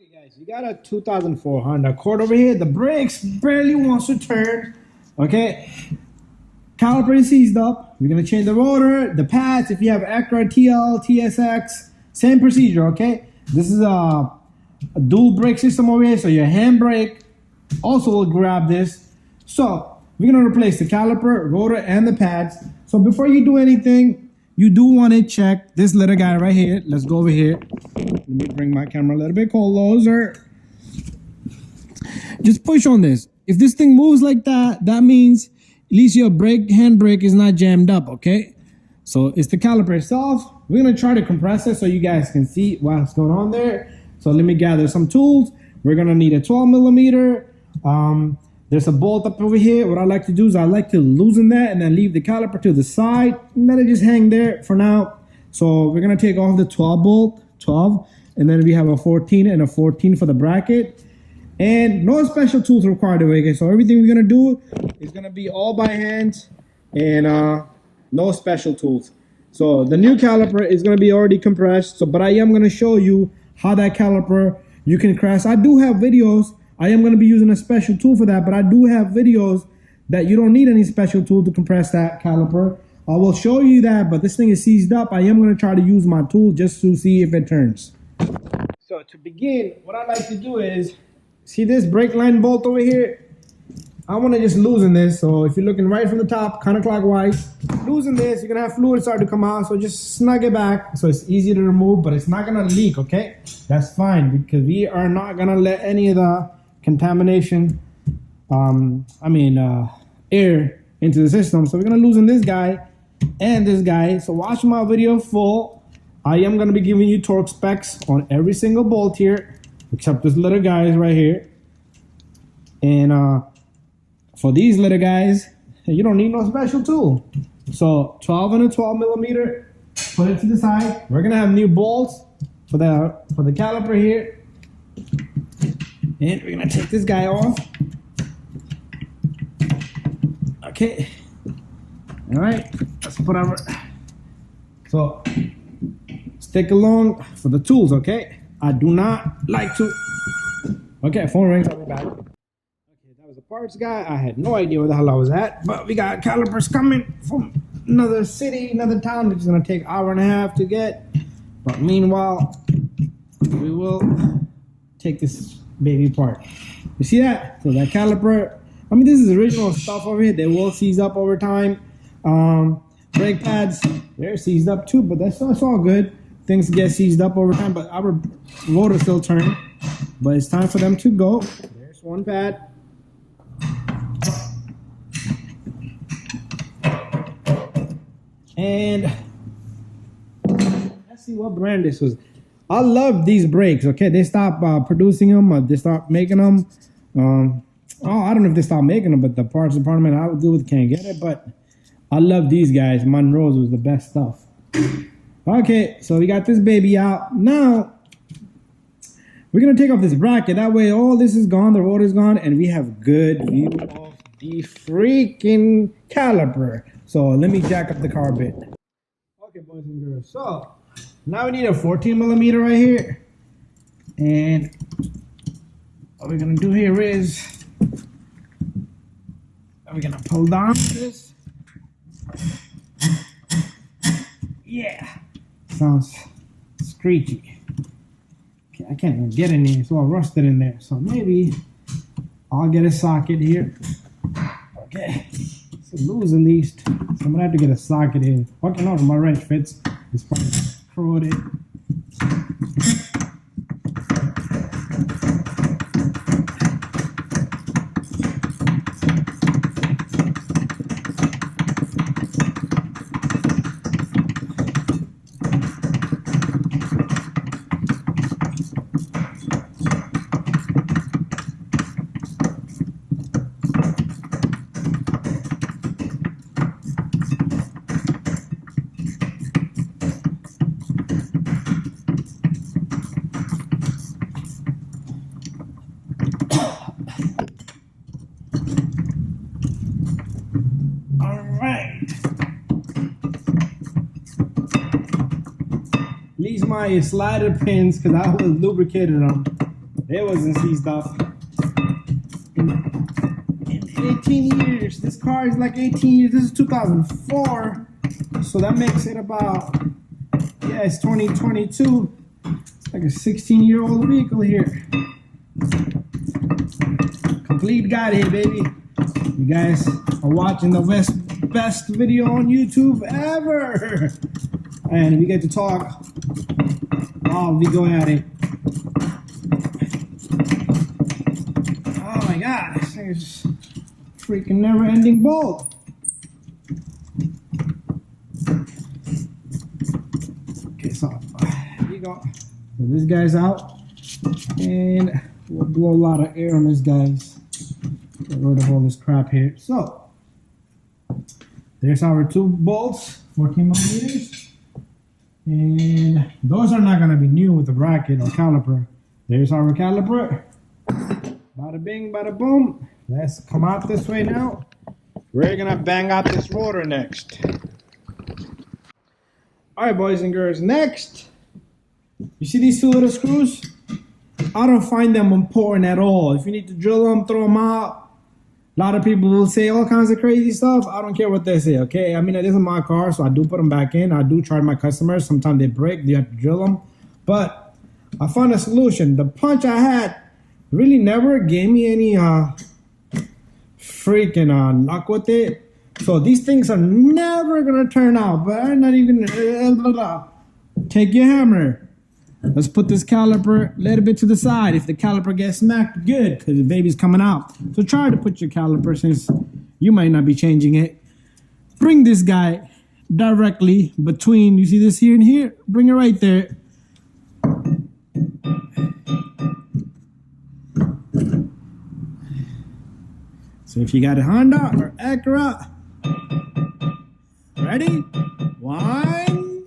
Okay, guys, you got a 2004 Honda Accord over here. The brakes barely wants to turn. Okay, caliper is seized up. We're gonna change the rotor, the pads. If you have Acura TSX, same procedure. Okay, this is a dual brake system over here, so your handbrake also will grab this. So we're gonna replace the caliper, rotor, and the pads. So before you do anything, you do want to check this little guy right here. Let's go over here. Let me bring my camera a little bit closer. Just push on this. If this thing moves like that, that means at least your handbrake is not jammed up, okay? So it's the caliper itself. We're gonna try to compress it so you guys can see what's going on there. So let me gather some tools. We're gonna need a 12 millimeter. There's a bolt up over here. What I like to do is I like to loosen that and then leave the caliper to the side and let it just hang there for now. So we're gonna take off the 12 bolt, 12, and then we have a 14 and a 14 for the bracket. And no special tools required over here. So everything we're gonna do is gonna be all by hand and no special tools. So the new caliper is gonna be already compressed. But I am gonna show you how that caliper you can compress. I do have videos. I am going to be using a special tool for that, but I do have videos that you don't need any special tool to compress that caliper. I will show you that, but this thing is seized up. I am going to try to use my tool just to see if it turns. So to begin, what I like to do is, see this brake line bolt over here? I want to just loosen this. So if you're looking right from the top, counterclockwise, loosen this, you're going to have fluid start to come out. So just snug it back so it's easy to remove, but it's not going to leak, okay? That's fine because we are not going to let any of the contamination air into the system. So we're gonna loosen this guy and this guy. So watch my video full. I am gonna be giving you torque specs on every single bolt here except this little guys right here. And for these little guys, you don't need no special tool. So 12 and a 12 millimeter, put it to the side. We're gonna have new bolts for the caliper here. And we're gonna take this guy off. Okay. All right, let's put our, so stick along for the tools, okay? I do not like to, okay, phone rings, I'll be back. Okay, that was the parts guy. I had no idea where the hell I was at, but we got calipers coming from another city, another town, which is gonna take an hour and a half to get. But meanwhile, we will take this baby part. You see that? So that caliper, I mean, this is original stuff over here. They will seize up over time. Brake pads, they're seized up too, but that's all good. Things get seized up over time, but our rotor still turn. But it's time for them to go. There's one pad. And let's see what brand this was. I love these brakes, okay? They stopped producing them, or they stopped making them. I don't know if they stopped making them, but the parts department I would do with can't get it, but I love these guys. Monroe's was the best stuff. Okay, so we got this baby out. Now, we're gonna take off this bracket. That way all this is gone, the rotor is gone, and we have good view of the freaking caliper. So let me jack up the car a bit. Okay, boys and girls, so now we need a 14 millimeter right here. And what we're gonna do here is we're gonna pull down this. Yeah, sounds screechy. Okay, I can't even get in here, it's all rusted in there. So maybe I'll get a socket here. Okay, it's loose at least. So I'm gonna have to get a socket here. Okay, no, my wrench fits. It's probably corroded. These my slider pins because I was lubricated them. It wasn't C stuff. In 18 years, this car is like 18 years. This is 2004, so that makes it about, yeah, it's 2022. It's like a 16-year-old vehicle here. Complete guide here, baby. You guys are watching the best video on YouTube ever, and we get to talk while we go at it. Oh my God, this thing is freaking never-ending bolt. Okay, so here you go. So this guy's out, and we'll blow a lot of air on this, guys. Get rid of all this crap here. So there's our 2 bolts, 14 millimeters, and those are not going to be new with the bracket or caliper. There's our caliper. Bada bing, bada boom. Let's come out this way now. We're gonna bang out this rotor next. Alright, boys and girls, next, you see these 2 little screws? I don't find them important at all. If you need to drill them, throw them out. A lot of people will say all kinds of crazy stuff. I don't care what they say, okay? I mean, this is my car, so I do put them back in. I do charge my customers. Sometimes they break, you have to drill them. But I found a solution. The punch I had really never gave me any freaking luck with it. So these things are never gonna turn out, but I'm not even gonna take your hammer. Let's put this caliper a little bit to the side. If the caliper gets smacked, good, because the baby's coming out. So try to put your caliper, since you might not be changing it. Bring this guy directly between, you see this here and here? Bring it right there. So if you got a Honda or Acura, ready? 1,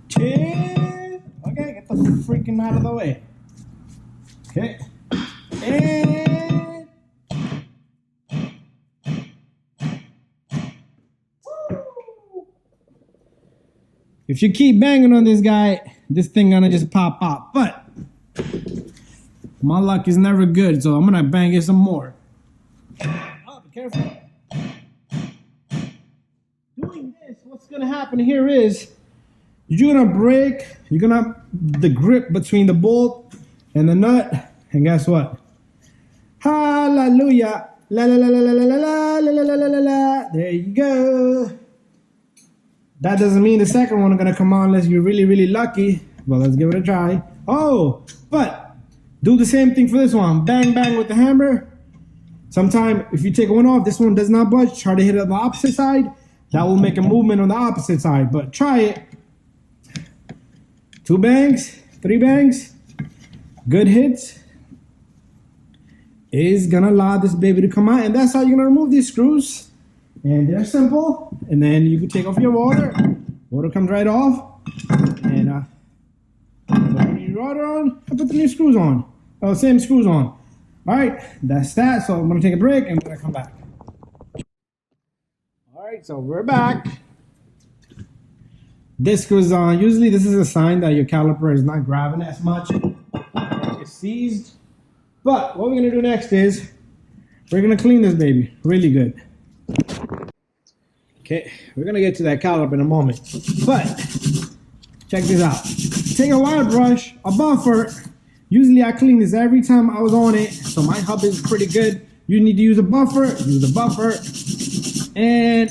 2. Okay, get the freaking out of the way. Okay. And woo! If you keep banging on this guy, this thing gonna just pop out. But my luck is never good, so I'm gonna bang it some more. Oh, be careful. Doing this, what's gonna happen here is you're gonna break, the grip between the bolt and the nut, and guess what? Hallelujah. La la la la la la la la la la la la la. There you go. That doesn't mean the second one is gonna come on unless you're really, really lucky. Well, let's give it a try. Oh, but do the same thing for this one. Bang, bang with the hammer. Sometime if you take one off, this one does not budge. Try to hit it on the opposite side. That will make a movement on the opposite side, but try it. 2 bangs, 3 bangs, good hits is gonna allow this baby to come out, and that's how you're gonna remove these screws. And they're simple. And then you can take off your water. Water comes right off, and put the new rotor on and put the new screws on. Oh, same screws on. All right, that's that. So I'm gonna take a break and I'm gonna come back. All right, so we're back. This goes on. Usually this is a sign that your caliper is not grabbing as much. It's seized. But what we're gonna do next is we're gonna clean this baby really good. Okay, we're gonna get to that caliper in a moment. But check this out. Take a wire brush, a buffer. Usually I clean this every time I was on it, so my hub is pretty good. You need to use a buffer, use a buffer. And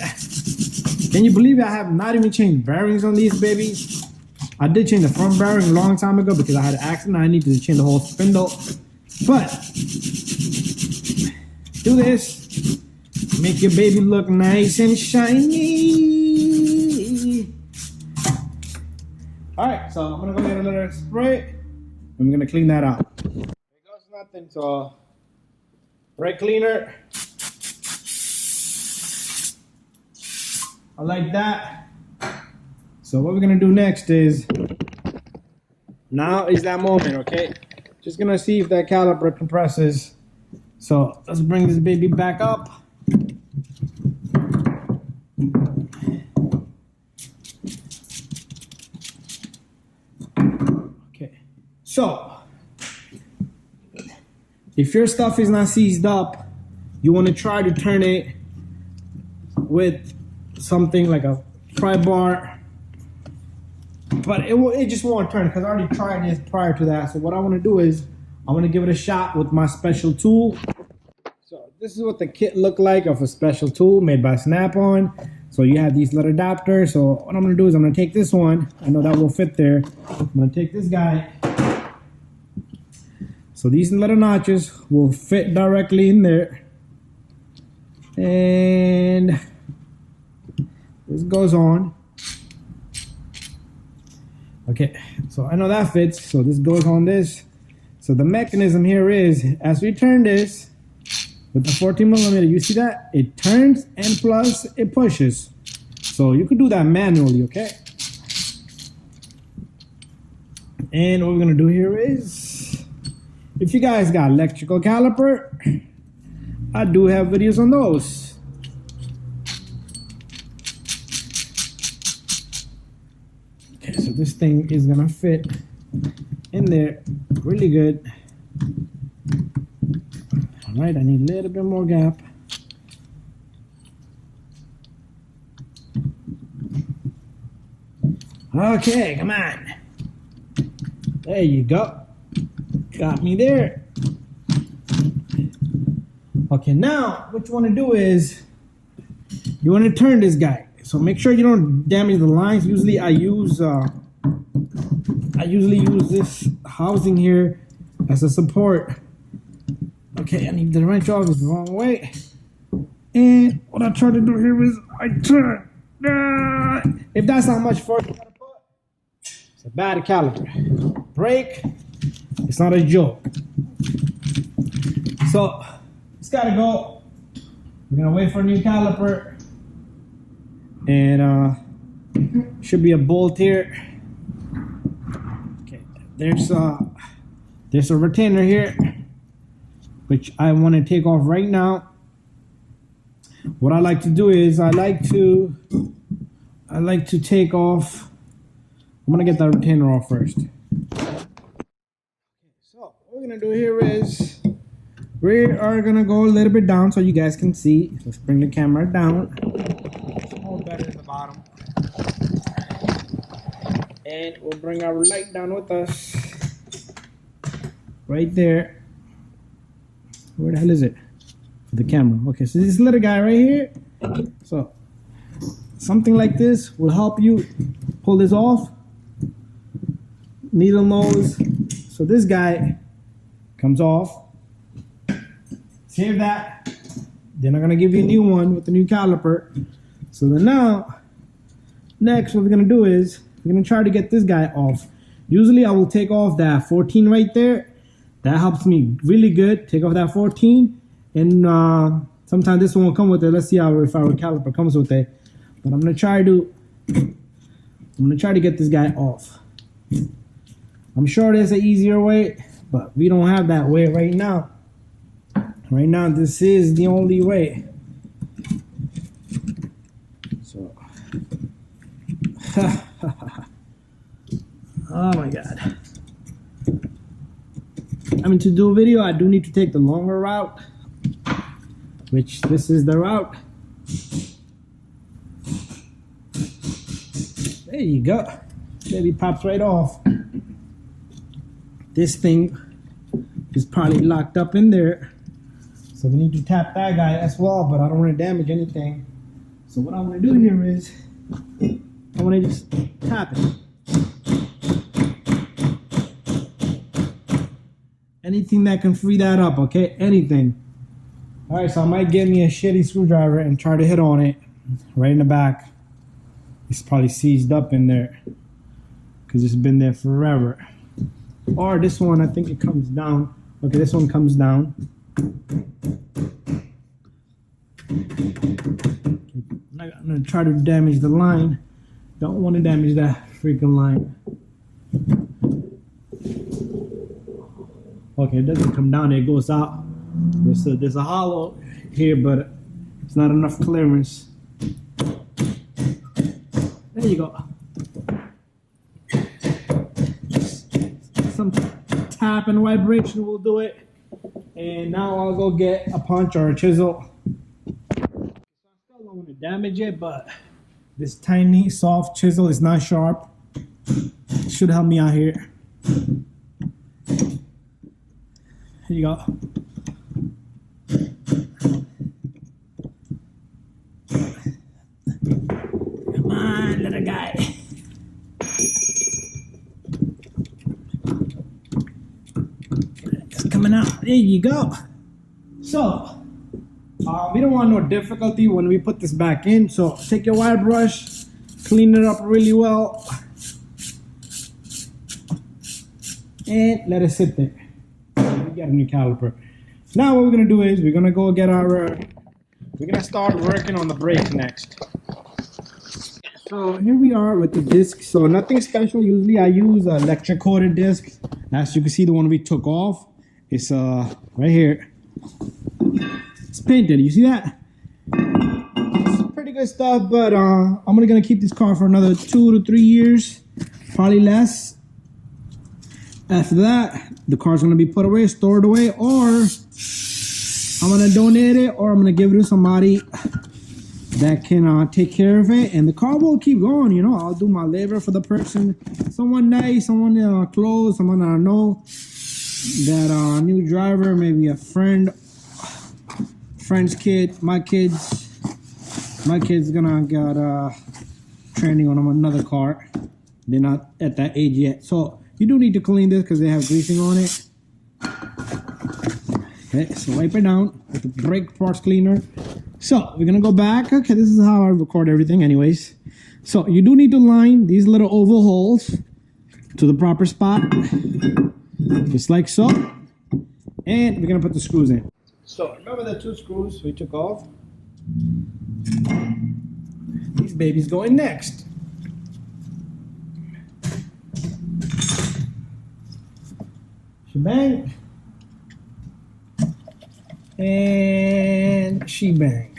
can you believe it? I have not even changed bearings on these babies. I did change the front bearing a long time ago because I had an accident. I needed to change the whole spindle. But do this. Make your baby look nice and shiny. Alright, so I'm gonna go get another spray and we're gonna clean that out. There goes nothing, so brake cleaner. I like that. So what we're gonna do next is, now is that moment, okay? Just gonna see if that caliper compresses. So let's bring this baby back up. Okay, so if your stuff is not seized up, you want to try to turn it with something like a pry bar, but it just won't turn because I already tried this prior to that. So what I want to do is I want to give it a shot with my special tool. So this is what the kit looked like of a special tool made by Snap-on. So you have these little adapters. So what I'm going to do is I'm going to take this one. I know that will fit there. I'm going to take this guy. So these little notches will fit directly in there. And this goes on. Okay, so I know that fits. So this goes on this. So the mechanism here is, as we turn this with the 14mm, you see that? It turns and plus it pushes. So you could do that manually, okay? And what we're gonna do here is, if you guys got electrical caliper, I do have videos on those. Okay, so this thing is gonna fit in there really good. All right, I need a little bit more gap. Okay, come on. There you go. Got me there. Okay, now what you want to do is you want to turn this guy. So make sure you don't damage the lines. Usually I usually use this housing here as a support. Okay, I need the wrench off the wrong way. And what I try to do here is I turn. If that's not much force you gotta put, it's a bad caliper. Brake, it's not a joke. So it's gotta go. We're gonna wait for a new caliper. And should be a bolt here. Okay, there's a retainer here, which I want to take off right now. What I like to do is I like to take off. I'm gonna get that retainer off first. So what we're gonna do here is we are gonna go a little bit down so you guys can see. Let's bring the camera down. Better at the bottom, and we'll bring our light down with us right there. Where the hell is it? For the camera. Okay, so this little guy right here. So something like this will help you pull this off. Needle nose. So this guy comes off. Save that. Then I'm gonna give you a new one with the new caliper. So then now, next what we're gonna do is we're gonna try to get this guy off. Usually I will take off that 14 right there. That helps me really good. Take off that 14, and sometimes this one will come with it. Let's see how if our caliper comes with it. But I'm gonna try to get this guy off. I'm sure there's an easier way, but we don't have that way right now. Right now, this is the only way. So, oh my God. I mean, to do a video, I do need to take the longer route, which this is the route. There you go. Baby pops right off. This thing is probably locked up in there. So we need to tap that guy as well, but I don't want to damage anything. So what I want to do here is, I want to just tap it. Anything that can free that up, okay? Anything. All right, so I might get me a shitty screwdriver and try to hit on it right in the back. It's probably seized up in there because it's been there forever. Or this one, I think it comes down. Okay, this one comes down. I'm gonna try to damage the line. Don't want to damage that freaking line. Okay, it doesn't come down, it goes out. There's a hollow here, but it's not enough clearance. There you go. Some tap and vibration will do it. And now I'll go get a punch or a chisel. I still don't want to damage it, but this tiny soft chisel is not sharp. It should help me out here. Here you go. Come on, little guy. It's coming out. There you go. So, we don't want no difficulty when we put this back in. So, take your wire brush, clean it up really well, and let it sit there. We got a new caliper. Now what we're gonna do is we're gonna go get our, we're gonna start working on the brakes next. So here we are with the disc. So nothing special. Usually I use electric coated discs. As you can see, the one we took off is right here. It's painted. You see that? It's pretty good stuff. But I'm gonna keep this car for another 2 to 3 years, probably less. After that, the car's gonna be put away, stored away, or I'm gonna donate it, or I'm gonna give it to somebody that can take care of it, and the car will keep going. You know, I'll do my labor for the person. Someone nice, someone close, someone I know, that new driver, maybe a friend's kid, my kid's gonna get training on another car. They're not at that age yet, so you do need to clean this because they have greasing on it. Okay, so wipe it down with the brake parts cleaner. So we're gonna go back. Okay, this is how I record everything anyways. So you do need to line these little oval holes to the proper spot, just like so. And we're gonna put the screws in. So remember the 2 screws we took off? These babies go in next. Shebang. And shebang.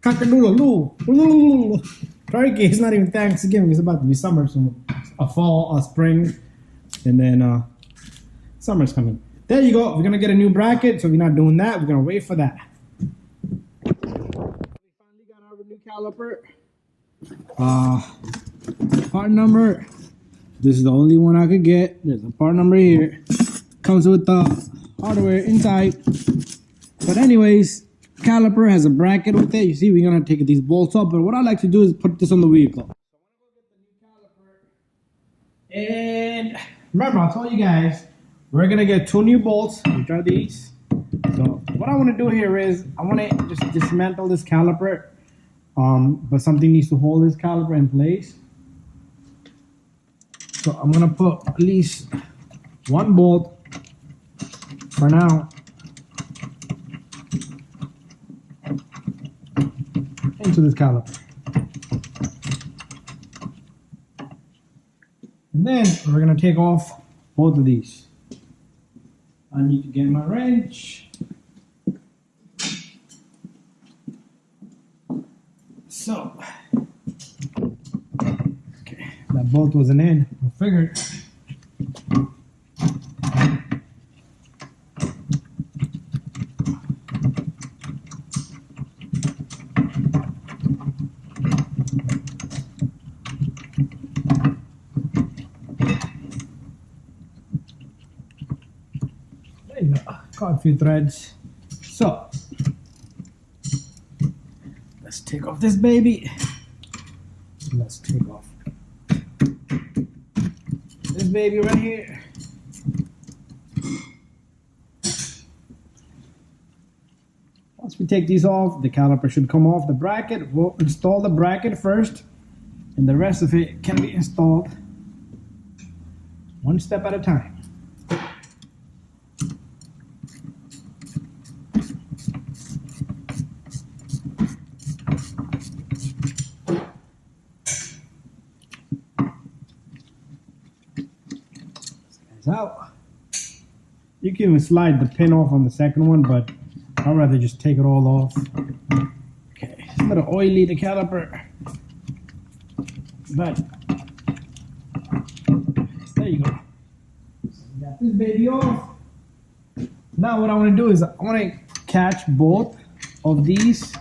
Cock-a-doodle-doo. Turkey, it's not even Thanksgiving. It's about to be summer soon. A fall, a spring, and then summer's coming. There you go. We're gonna get a new bracket, so we're not doing that. We're gonna wait for that. We finally got our new caliper. Part number. This is the only one I could get. There's a part number here. Comes with the hardware inside. But anyways, caliper has a bracket with it. You see, we're gonna take these bolts up. But what I like to do is put this on the vehicle. So I'm gonna go get the new caliper. And remember, I told you guys, we're gonna get 2 new bolts, which are these. So what I want to do here is I want to just dismantle this caliper. But something needs to hold this caliper in place. So I'm gonna put at least 1 bolt for now into this caliper. And then we're gonna take off both of these. I need to get my wrench. So, okay, that bolt wasn't in. I figured. There you go. Caught a few threads. So, let's take off this baby. Let's take off this baby right here. Once we take these off, the caliper should come off the bracket. We'll install the bracket first, and the rest of it can be installed one step at a time. Out. You can even slide the pin off on the second one, but I'd rather just take it all off. Okay, it's a little oily, the caliper, but there you go. So we got this baby off. Now what I want to do is I want to catch both of these.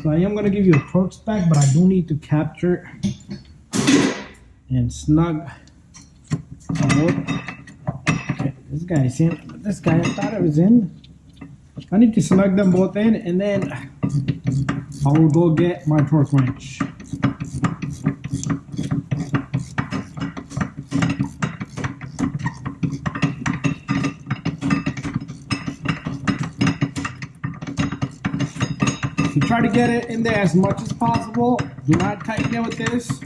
So I am going to give you a torque spec, but I do need to capture and snug both. Okay, this guy's in, but this guy, I thought it was in. I need to snug them both in, and then I will go get my torque wrench. So try to get it in there as much as possible. Do not tighten it with this.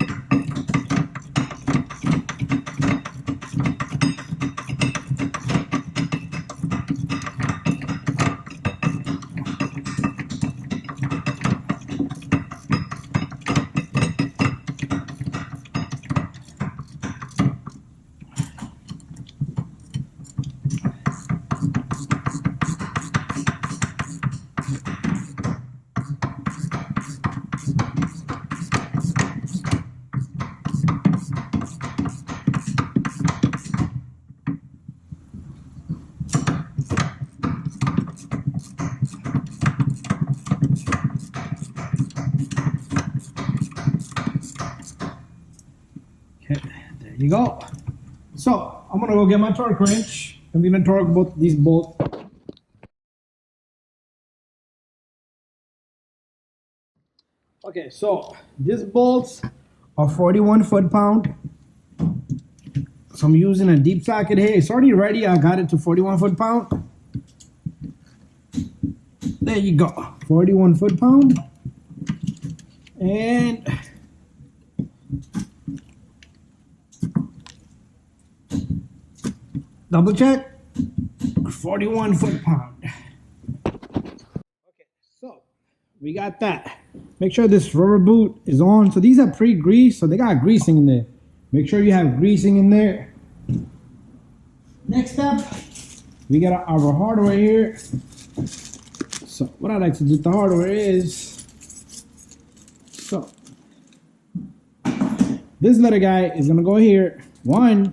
Okay, there you go. So I'm gonna go get my torque wrench. I'm gonna torque both these bolts. Okay, so these bolts are 41 foot-pound. So I'm using a deep socket here. It's already ready. I got it to 41 foot-pound. There you go, 41 foot-pound. And double check, 41 foot-pound. Okay, so we got that. Make sure this rubber boot is on. So these are pre-greased, so they got greasing in there. Make sure you have greasing in there. Next up, we got our hardware here. So what I like to do with the hardware is, so this little guy is gonna go here. One,